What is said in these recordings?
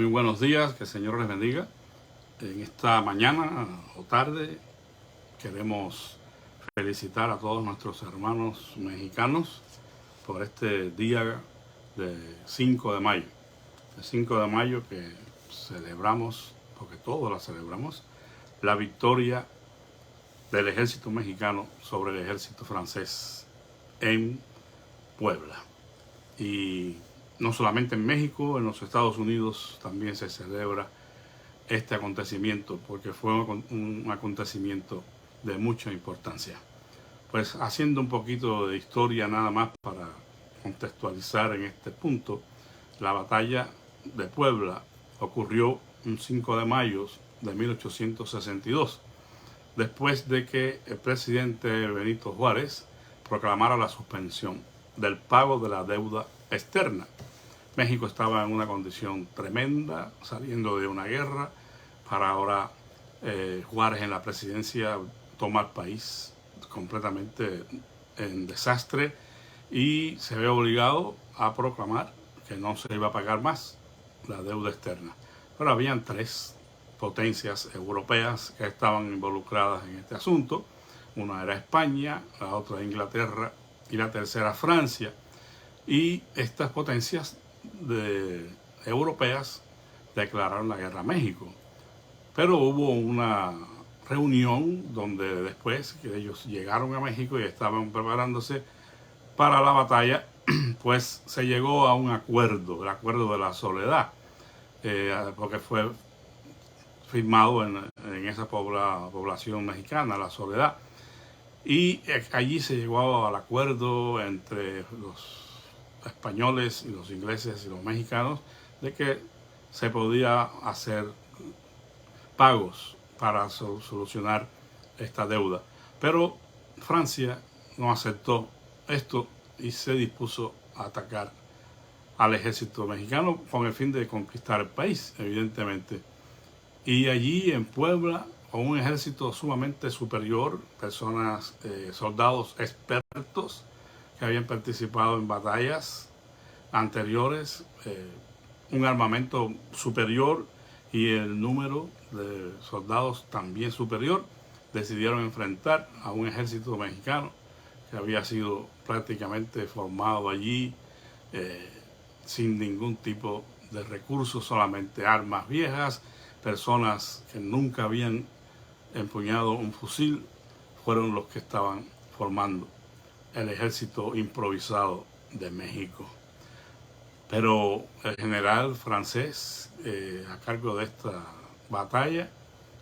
Muy buenos días, que el Señor les bendiga. En esta mañana o tarde queremos felicitar a todos nuestros hermanos mexicanos por este día de 5 de mayo. El 5 de mayo que celebramos, porque todos la celebramos, la victoria del ejército mexicano sobre el ejército francés en Puebla. Y no solamente en México, en los Estados Unidos también se celebra este acontecimiento, porque fue un acontecimiento de mucha importancia. Pues haciendo un poquito de historia nada más para contextualizar en este punto, la batalla de Puebla ocurrió un 5 de mayo de 1862, después de que el presidente Benito Juárez proclamara la suspensión del pago de la deuda externa. México estaba en una condición tremenda, saliendo de una guerra, para ahora Juárez en la presidencia toma el país completamente en desastre y se ve obligado a proclamar que no se iba a pagar más la deuda externa. Pero habían tres potencias europeas que estaban involucradas en este asunto. Una era España, la otra Inglaterra y la tercera Francia. Y estas potencias europeas declararon la guerra a México. Pero hubo una reunión donde después que ellos llegaron a México y estaban preparándose para la batalla, pues se llegó a un acuerdo, el acuerdo de la soledad, porque fue firmado en esa población mexicana, la Soledad. Y allí se llegó al acuerdo entre los españoles y los ingleses y los mexicanos de que se podía hacer pagos para solucionar esta deuda. Pero Francia no aceptó esto y se dispuso a atacar al ejército mexicano con el fin de conquistar el país, evidentemente. Y allí en Puebla, con un ejército sumamente superior, personas, soldados expertos que habían participado en batallas anteriores, un armamento superior y el número de soldados también superior, decidieron enfrentar a un ejército mexicano que había sido prácticamente formado allí sin ningún tipo de recursos, solamente armas viejas. Personas que nunca habían empuñado un fusil fueron los que estaban formando el ejército improvisado de México. Pero el general francés, a cargo de esta batalla,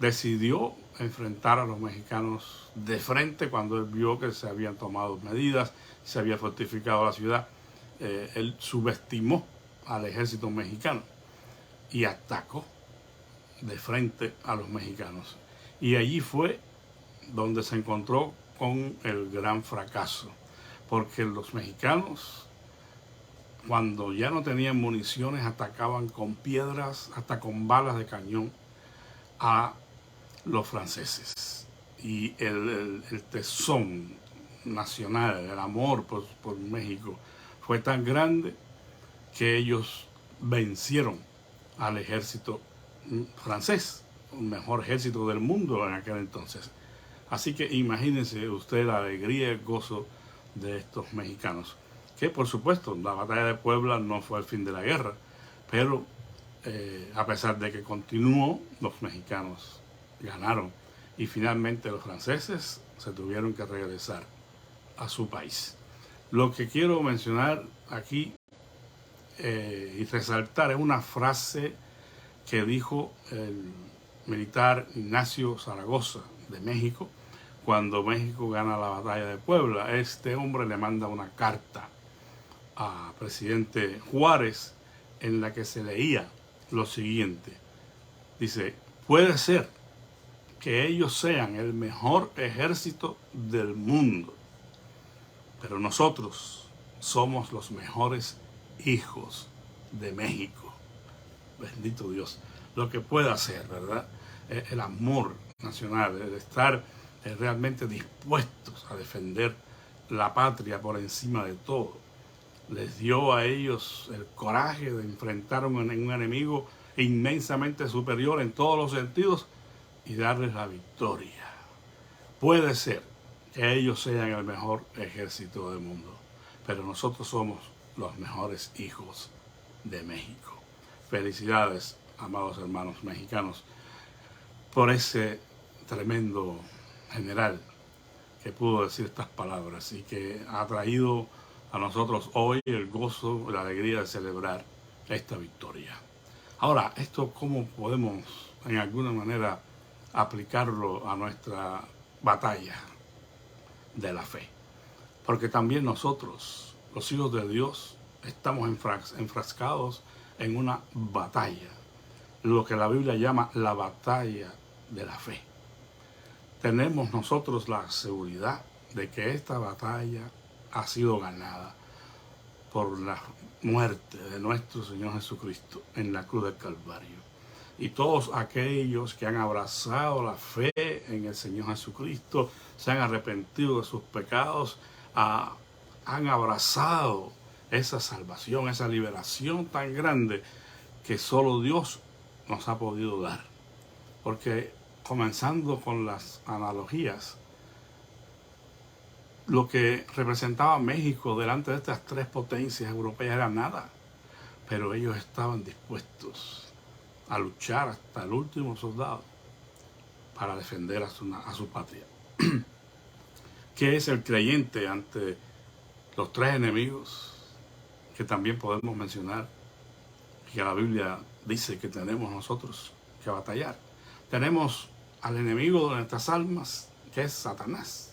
decidió enfrentar a los mexicanos de frente cuando él vio que se habían tomado medidas, se había fortificado la ciudad. Él subestimó al ejército mexicano y atacó de frente a los mexicanos. Y allí fue donde se encontró con el gran fracaso, porque los mexicanos, cuando ya no tenían municiones, atacaban con piedras, hasta con balas de cañón a los franceses. Y el tesón nacional, el amor por México fue tan grande que ellos vencieron al ejército francés, el mejor ejército del mundo en aquel entonces. Así que imagínense usted la alegría y el gozo de estos mexicanos. Que por supuesto la batalla de Puebla no fue el fin de la guerra, pero a pesar de que continuó, los mexicanos ganaron y finalmente los franceses se tuvieron que regresar a su país. Lo que quiero mencionar aquí y resaltar es una frase que dijo el militar Ignacio Zaragoza de México cuando México gana la batalla de Puebla. Este hombre le manda una carta al presidente Juárez en la que se leía lo siguiente. Dice: puede ser que ellos sean el mejor ejército del mundo, pero nosotros somos los mejores hijos de México. Bendito Dios, lo que pueda hacer, ¿verdad? El amor nacional, el estar realmente dispuestos a defender la patria por encima de todo, les dio a ellos el coraje de enfrentar a un enemigo inmensamente superior en todos los sentidos y darles la victoria. Puede ser que ellos sean el mejor ejército del mundo, pero nosotros somos los mejores hijos de México. Felicidades, amados hermanos mexicanos, por ese tremendo general que pudo decir estas palabras y que ha traído a nosotros hoy el gozo, la alegría de celebrar esta victoria. Ahora, esto cómo podemos en alguna manera aplicarlo a nuestra batalla de la fe. Porque también nosotros, los hijos de Dios, estamos enfrascados en una batalla, lo que la Biblia llama la batalla de la fe. Tenemos nosotros la seguridad de que esta batalla ha sido ganada por la muerte de nuestro Señor Jesucristo en la cruz del Calvario. Y todos aquellos que han abrazado la fe en el Señor Jesucristo, se han arrepentido de sus pecados, han abrazado esa salvación, esa liberación tan grande que solo Dios nos ha podido dar. Porque comenzando con las analogías, lo que representaba México delante de estas tres potencias europeas era nada, pero ellos estaban dispuestos a luchar hasta el último soldado para defender a su patria. ¿Qué es el creyente ante los tres enemigos que también podemos mencionar y que la Biblia dice que tenemos nosotros que batallar? Tenemos al enemigo de nuestras almas, que es Satanás.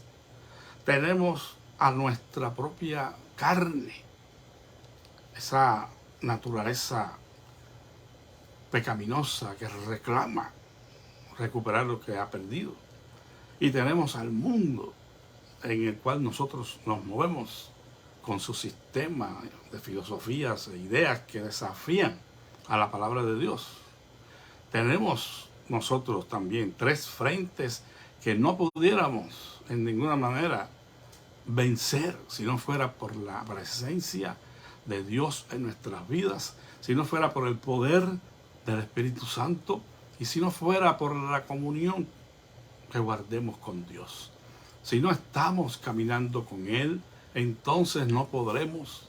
Tenemos a nuestra propia carne, esa naturaleza pecaminosa que reclama recuperar lo que ha perdido. Y tenemos al mundo en el cual nosotros nos movemos con su sistema de filosofías e ideas que desafían a la palabra de Dios. Tenemos nosotros también tres frentes que no pudiéramos en ninguna manera vencer si no fuera por la presencia de Dios en nuestras vidas, si no fuera por el poder del Espíritu Santo y si no fuera por la comunión que guardemos con Dios. Si no estamos caminando con Él, entonces no podremos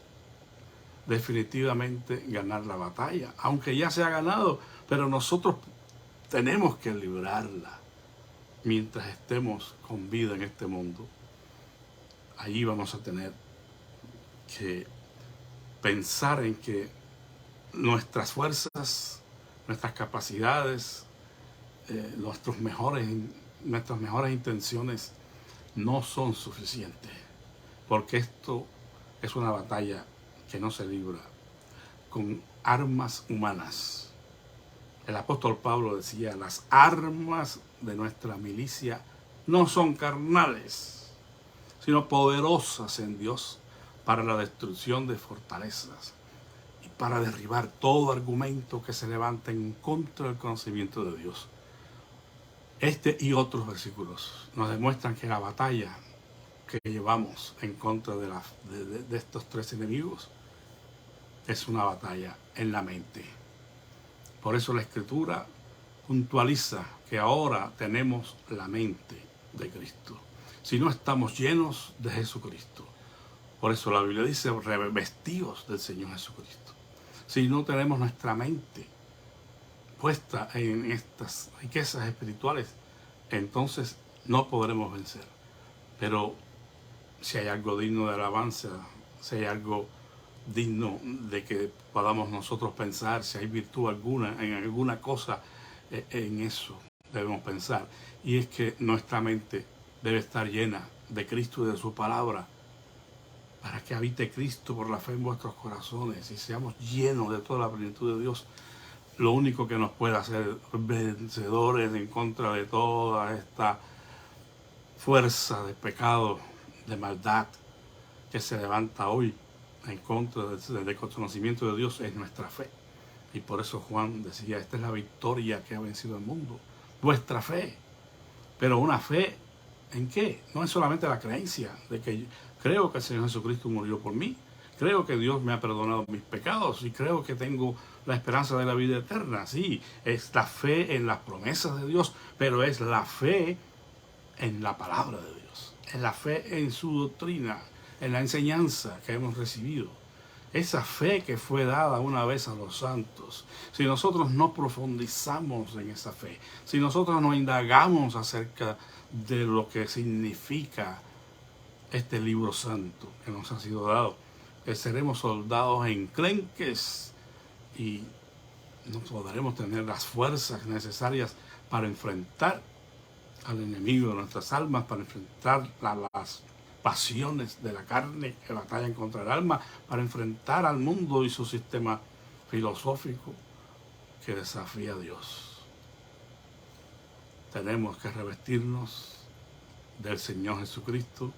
definitivamente ganar la batalla, aunque ya se ha ganado, pero nosotros tenemos que librarla mientras estemos con vida en este mundo. Allí vamos a tener que pensar en que nuestras fuerzas, nuestras capacidades, nuestras mejores intenciones no son suficientes, porque esto es una batalla que no se libra con armas humanas. El apóstol Pablo decía, las armas de nuestra milicia no son carnales, sino poderosas en Dios para la destrucción de fortalezas y para derribar todo argumento que se levante en contra del conocimiento de Dios. Este y otros versículos nos demuestran que la batalla que llevamos en contra de estos tres enemigos es una batalla en la mente. Por eso la Escritura puntualiza que ahora tenemos la mente de Cristo. Si no estamos llenos de Jesucristo. Por eso la Biblia dice, revestidos del Señor Jesucristo. Si no tenemos nuestra mente puesta en estas riquezas espirituales, entonces no podremos vencer. Pero si hay algo digno de alabanza, si hay algo digno de que podamos nosotros pensar, si hay virtud alguna, en alguna cosa, en eso debemos pensar. Y es que nuestra mente debe estar llena de Cristo y de su palabra, para que habite Cristo por la fe en vuestros corazones y seamos llenos de toda la plenitud de Dios. Lo único que nos puede hacer vencedores en contra de toda esta fuerza de pecado, de maldad que se levanta hoy en contra del conocimiento de Dios es nuestra fe. Y por eso Juan decía, esta es la victoria que ha vencido el mundo, vuestra fe. Pero una fe, ¿en qué? No es solamente la creencia de que creo que el Señor Jesucristo murió por mí, creo que Dios me ha perdonado mis pecados y creo que tengo la esperanza de la vida eterna. Sí, es la fe en las promesas de Dios, pero es la fe en la palabra de Dios, es la fe en su doctrina, en la enseñanza que hemos recibido. Esa fe que fue dada una vez a los santos, si nosotros no profundizamos en esa fe, si nosotros no indagamos acerca de lo que significa este libro santo que nos ha sido dado, seremos soldados enclenques y no podremos tener las fuerzas necesarias para enfrentar al enemigo de nuestras almas, para enfrentar las pasiones de la carne que batallan contra el alma, para enfrentar al mundo y su sistema filosófico que desafía a Dios. Tenemos que revestirnos del Señor Jesucristo,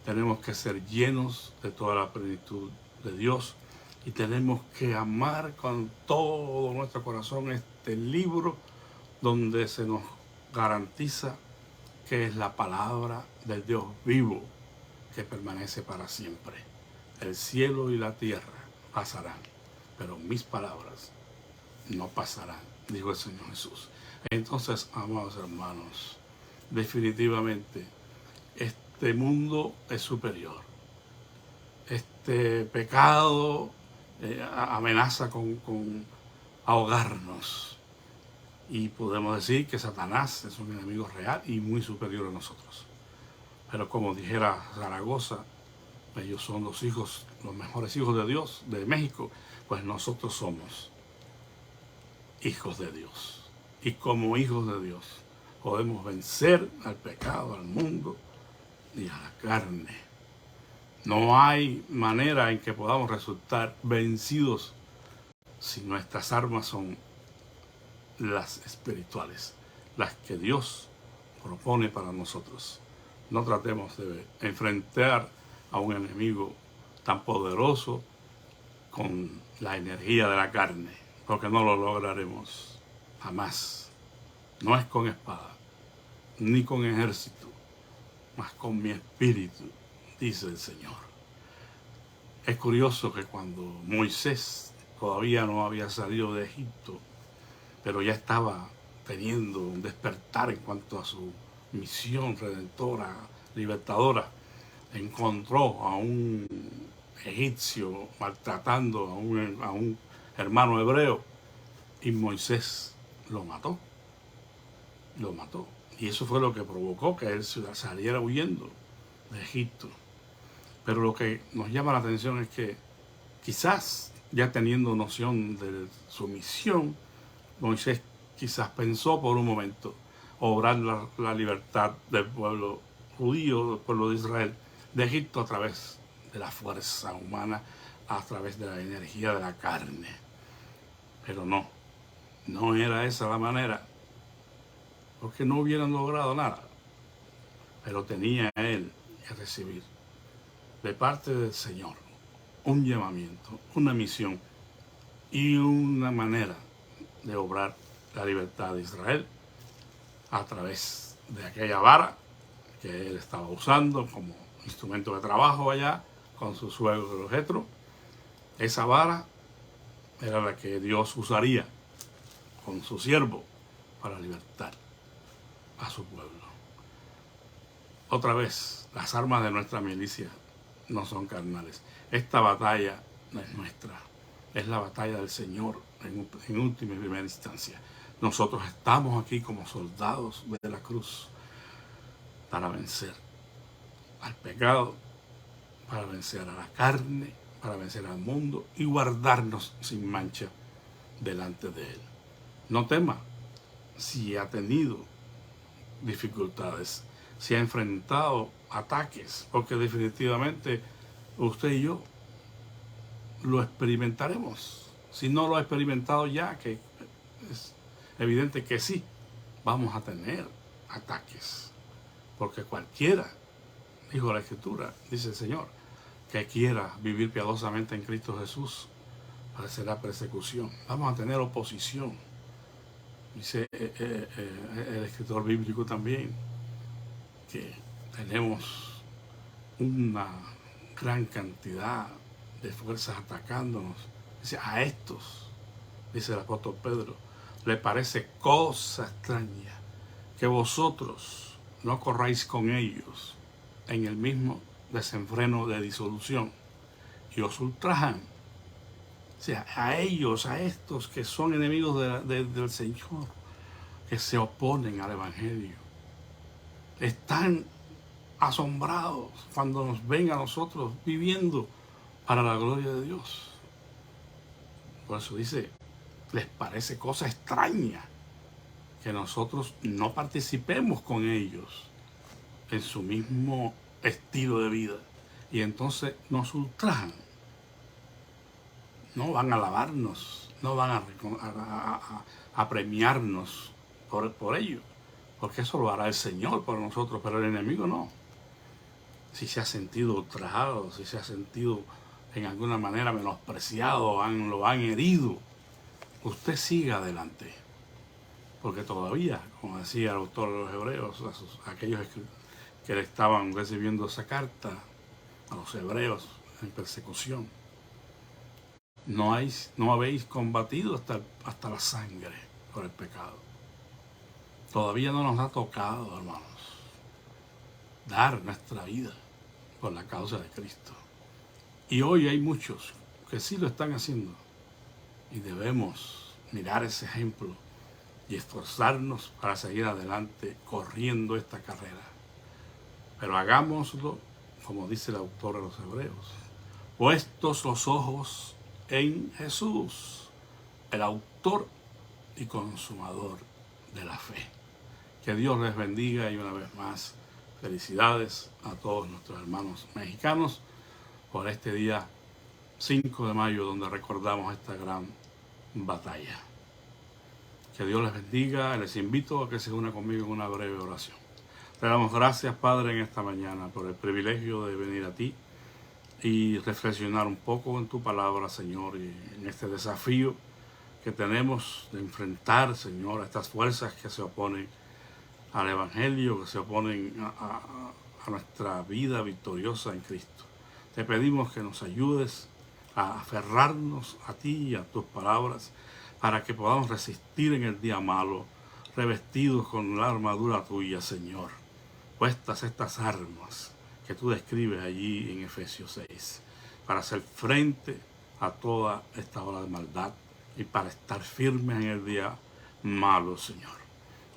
tenemos que ser llenos de toda la plenitud de Dios y tenemos que amar con todo nuestro corazón este libro donde se nos garantiza que es la palabra del Dios vivo que permanece para siempre. El cielo y la tierra pasarán, pero mis palabras no pasarán, dijo el Señor Jesús. Entonces, amados hermanos, definitivamente este mundo es superior. Este pecado amenaza con ahogarnos. Y podemos decir que Satanás es un enemigo real y muy superior a nosotros. Pero como dijera Zaragoza, ellos son los hijos, los mejores hijos de Dios, de México, pues nosotros somos hijos de Dios. Y como hijos de Dios podemos vencer al pecado, al mundo y a la carne. No hay manera en que podamos resultar vencidos si nuestras armas son las espirituales, las que Dios propone para nosotros. No tratemos de enfrentar a un enemigo tan poderoso con la energía de la carne, porque no lo lograremos jamás. No es con espada, ni con ejército, mas con mi espíritu, dice el Señor. Es curioso que cuando Moisés todavía no había salido de Egipto, pero ya estaba teniendo un despertar en cuanto a su misión redentora, libertadora, encontró a un egipcio maltratando a un hermano hebreo y Moisés lo mató. Y eso fue lo que provocó que él saliera huyendo de Egipto. Pero lo que nos llama la atención es que quizás ya teniendo noción de su misión, Moisés quizás pensó por un momento obrar la libertad del pueblo judío, del pueblo de Israel, de Egipto a través de la fuerza humana, a través de la energía de la carne. Pero no era esa la manera, porque no hubieran logrado nada. Pero tenía él que recibir de parte del Señor un llamamiento, una misión y una manera de obrar la libertad de Israel a través de aquella vara que él estaba usando como instrumento de trabajo allá con su suegro Jetro. Esa vara era la que Dios usaría con su siervo para libertar a su pueblo. Otra vez, las armas de nuestra milicia no son carnales. Esta batalla no es nuestra, es la batalla del Señor en última y primera instancia. Nosotros estamos aquí como soldados de la cruz para vencer al pecado, para vencer a la carne, para vencer al mundo y guardarnos sin mancha delante de Él. No tema si ha tenido dificultades, si ha enfrentado ataques, porque definitivamente usted y yo lo experimentaremos. Si no lo ha experimentado ya, que es evidente que sí, vamos a tener ataques, porque cualquiera, dijo la Escritura, dice el Señor, que quiera vivir piadosamente en Cristo Jesús, padecerá persecución. Vamos a tener oposición. Dice el escritor bíblico también que tenemos una gran cantidad de fuerzas atacándonos. Dice, a estos, dice el apóstol Pedro, le parece cosa extraña que vosotros no corráis con ellos en el mismo desenfreno de disolución y os ultrajan. O sea, a ellos, a estos que son enemigos del Señor, que se oponen al Evangelio, están asombrados cuando nos ven a nosotros viviendo para la gloria de Dios. Por eso dice, les parece cosa extraña que nosotros no participemos con ellos en su mismo estilo de vida. Y entonces nos ultrajan. No van a alabarnos, no van a premiarnos por ello. Porque eso lo hará el Señor por nosotros, pero el enemigo no. Si se ha sentido ultrajado, si se ha sentido en alguna manera menospreciado, lo han herido, usted siga adelante. Porque todavía, como decía el autor de los Hebreos, aquellos que le estaban recibiendo esa carta a los hebreos en persecución, no habéis combatido hasta la sangre por el pecado. Todavía no nos ha tocado, hermanos, dar nuestra vida por la causa de Cristo. Y hoy hay muchos que sí lo están haciendo. Y debemos mirar ese ejemplo y esforzarnos para seguir adelante corriendo esta carrera. Pero hagámoslo, como dice el autor de los Hebreos, puestos los ojos en Jesús, el autor y consumador de la fe. Que Dios les bendiga y una vez más, felicidades a todos nuestros hermanos mexicanos por este día 5 de mayo, donde recordamos esta gran batalla. Que Dios les bendiga. Les invito a que se una conmigo en una breve oración. Te damos gracias, Padre, en esta mañana por el privilegio de venir a ti y reflexionar un poco en tu palabra, Señor, y en este desafío que tenemos de enfrentar, Señor, a estas fuerzas que se oponen al Evangelio, que se oponen a nuestra vida victoriosa en Cristo. Te pedimos que nos ayudes a aferrarnos a ti y a tus palabras para que podamos resistir en el día malo, revestidos con la armadura tuya, Señor. Puestas estas armas que tú describes allí en Efesios 6, para hacer frente a toda esta ola de maldad y para estar firmes en el día malo, Señor.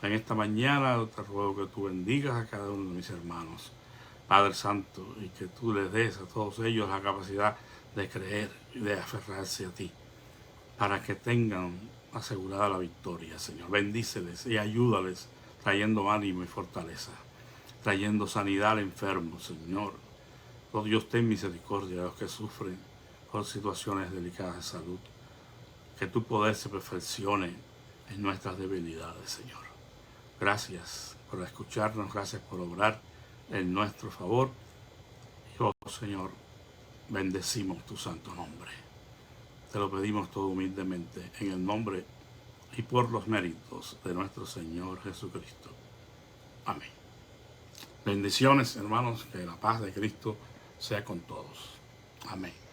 En esta mañana te ruego que tú bendigas a cada uno de mis hermanos, Padre Santo, y que tú les des a todos ellos la capacidad de creer y de aferrarse a ti, para que tengan asegurada la victoria, Señor. Bendíceles y ayúdales, trayendo ánimo y fortaleza, trayendo sanidad al enfermo, Señor. Oh Dios, ten misericordia de los que sufren por situaciones delicadas de salud. Que tu poder se perfeccione en nuestras debilidades, Señor. Gracias por escucharnos, gracias por obrar en nuestro favor. Y oh Señor, bendecimos tu santo nombre. Te lo pedimos todo humildemente en el nombre y por los méritos de nuestro Señor Jesucristo. Amén. Bendiciones, hermanos, que la paz de Cristo sea con todos. Amén.